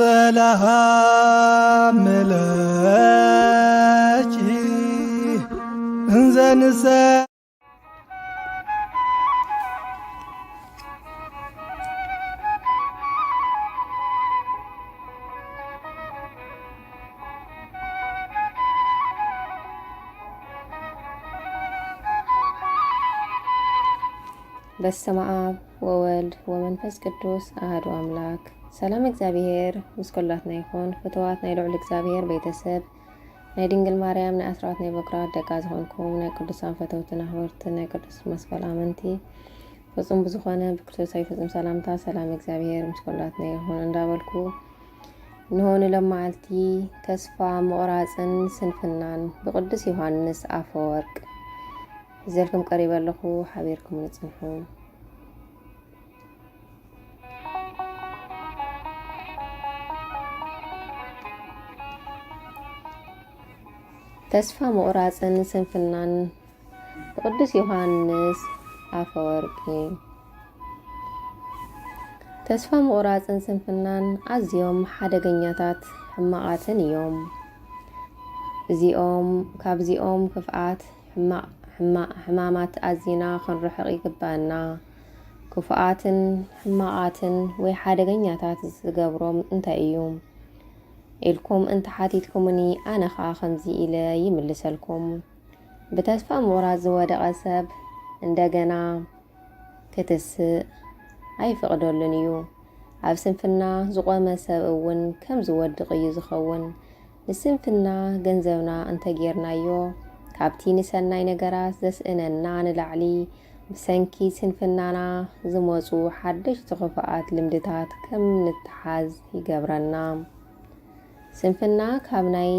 ሰላም ለኪ እንዘንሰ በስመ አብ ወወልድ ወመንፈስ ቅዱስ አሐዱ አምላክ። ሰላም እግዚአብሔር ምስኩላትና ይኹን ፍትዋት ናይ ልዑል እግዚአብሔር ቤተሰብ ናይ ድንግል ማርያም ናይ ኣስራት ናይ በኩራት ደቃ ዝኾንኩም ናይ ቅዱሳን ፈተውትን ኣሕበርቲ ናይ ቅዱስ መስቀል ኣመንቲ ፍጹም ብዝኾነ ብክርስቶሳዊ ፍጹም ሰላምታ ሰላም እግዚአብሔር ምስኩላትና ይኹን እንዳበልኩ ንሆን ለማዓልቲ ተስፋ ምቑራፅን ስንፍናን ብቅዱስ ዮሐንስ አፈወርቅ ዘልኩም ቀሪበ ኣለኹ ሓቢርኩም ንጽንሑ። ተስፋ ምቑራፅን ስንፍናን ብቅዱስ ዮሐንስ አፈወርቂ። ተስፋ ምቑራፅን ስንፍናን ኣዝዮም ሓደገኛታት ሕማቃትን እዮም። ካብዚኦም ክፍኣት ሕማማት ኣዚና ክንርሕቕ ይግባአና። ክፉኣትን ሕማቃትን ወይ ሓደገኛታት ዝገብሮም እንታይ እዩ ኢልኩም እንተሓቲትኩምኒ ኣነ ኸ ከምዚ ኢለ ይምልሰልኩም። ብተስፋ ምቑራፅ ዝወደቐ ሰብ እንደገና ክትስእ ኣይፍቕደሉን እዩ። ኣብ ስንፍና ዝቆመ ሰብ እውን ከም ዝወድቕ እዩ ዝኸውን። ንስንፍና ገንዘብና እንተጌርናዮ ካብቲ ንሰናይ ነገራት ዘስእነና ንላዕሊ ብሰንኪ ስንፍናና ዝመፁ ሓደሽቲ ክፉኣት ልምድታት ከም ንተሓዝ ይገብረና። ስንፍና ካብ ናይ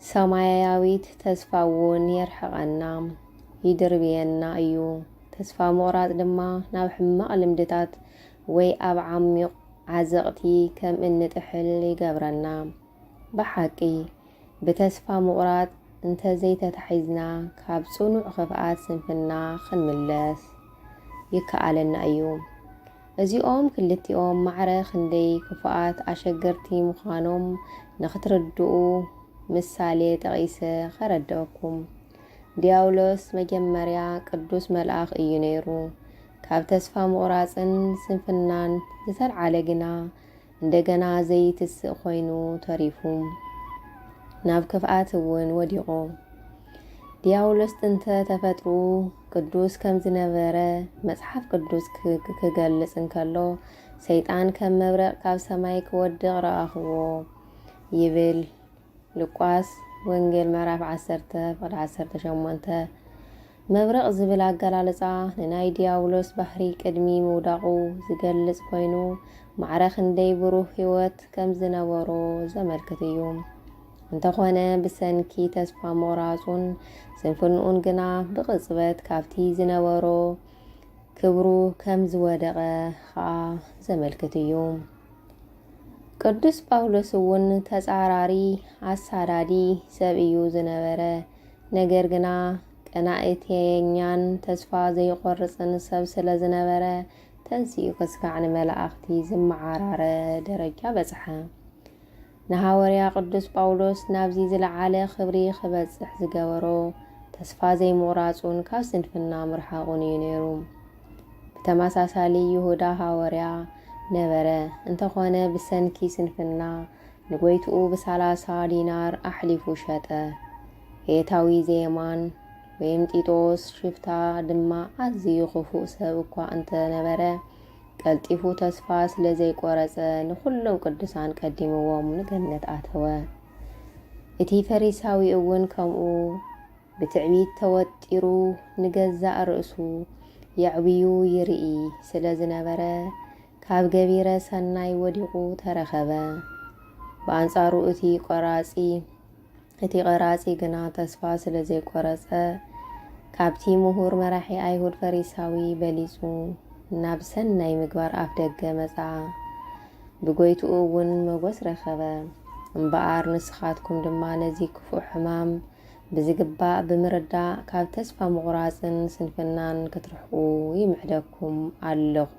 ሰማያዊት ተስፋ እውን የርሕቐና ይድርብየና እዩ። ተስፋ ምቑራፅ ድማ ናብ ሕማቕ ልምድታት ወይ ኣብ ዓሚቕ ዓዘቕቲ ከም እንጥሕል ይገብረና። ብሓቂ ብተስፋ ምቑራፅ እንተዘይተታሒዝና ካብ ጽኑዕ ክፍኣት ስንፍና ክንምለስ ይከኣለና እዩ። እዚኦም ክልቲኦም ማዕረ ክንደይ ክፉኣት ኣሸገርቲ ምዃኖም ንኽትርድኡ ምሳሌ ጠቒሰ ኸረድአኩም። ዲያብሎስ መጀመርያ ቅዱስ መልኣኽ እዩ ነይሩ። ካብ ተስፋ ምቑራፅን ስንፍናን ዝተልዓለ ግና እንደገና ዘይትስእ ኮይኑ ተሪፉ ናብ ክፍኣት እውን ወዲቑ። ዲያብሎስ ጥንተ ተፈጥሩ ቅዱስ ከም ዝነበረ መጽሓፍ ቅዱስ ክገልጽ እንከሎ ሰይጣን ከም መብረቕ ካብ ሰማይ ክወድቕ ረኣኽዎ ይብል። ሉቃስ ወንጌል ምዕራፍ 10:18 መብረቕ ዝብል ኣገላልጻ ንናይ ዲያብሎስ ባህሪ ቅድሚ ምውዳቑ ዝገልጽ ኮይኑ ማዕረ ክንደይ ብሩህ ህይወት ከም ዝነበሮ ዘመልክት እዩ። እንተኾነ ብሰንኪ ተስፋ ምቑራፁን ስንፍንኡን ግና ብቕጽበት ካብቲ ዝነበሮ ክብሩ ከም ዝወደቐ ኸዓ ዘመልክት እዩ። ቅዱስ ጳውሎስ እውን ተጻራሪ ኣሳዳዲ ሰብ እዩ ዝነበረ። ነገር ግና ቀናእተኛን ተስፋ ዘይቆርፅን ሰብ ስለ ዝነበረ ተንሲኡ ክስካዕ ንመላእኽቲ ዝመዓራረ ደረጃ በጽሐ። ንሃዋርያ ቅዱስ ጳውሎስ ናብዚ ዝለዓለ ክብሪ ክበጽሕ ዝገበሮ ተስፋ ዘይምቑራፁን ካብ ስንፍና ምርሓቑን እዩ ነይሩ። ብተመሳሳሊ ይሁዳ ሃዋርያ ነበረ። እንተኾነ ብሰንኪ ስንፍና ንጐይትኡ ብ30 ዲናር ኣሕሊፉ ሸጠ። ኤታዊ ዘየማን ወይም ጢጦስ ሽፍታ ድማ ኣዝዩ ክፉእ ሰብ እኳ እንተነበረ ቀልጢፉ ተስፋ ስለ ዘይቆረፀ ንኹሎም ቅዱሳን ቀዲምዎም ንገነት ኣተወ። እቲ ፈሪሳዊ እውን ከምኡ ብትዕቢት ተወጢሩ ንገዛእ ርእሱ የዕብዩ ይርኢ ስለ ዝነበረ ካብ ገቢረ ሰናይ ወዲቑ ተረኸበ። ብኣንጻሩ እቲ ቀራጺ ግና ተስፋ ስለ ዘይቆረፀ ካብቲ ምሁር መራሒ ኣይሁድ ፈሪሳዊ በሊጹ ናብ ሰናይ ምግባር ኣፍ ደገ መጻ። ብጐይትኡ እውን መጎስ ረኸበ። እምበኣር ንስኻትኩም ድማ ነዚ ክፉእ ሕማም ብዝግባእ ብምርዳእ ካብ ተስፋ ምቑራፅን ስንፍናን ክትርሕቁ ይምዕደኩም ኣለኹ።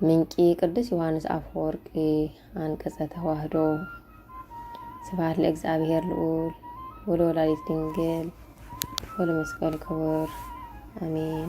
ምንቂ ቅዱስ ዮሐንስ አፈወርቂ አንቀጸ ተዋህዶ። ስብሐት ለእግዚአብሔር ልዑል ወለወላዲቱ ድንግል ወለመስቀሉ ክቡር አሜን።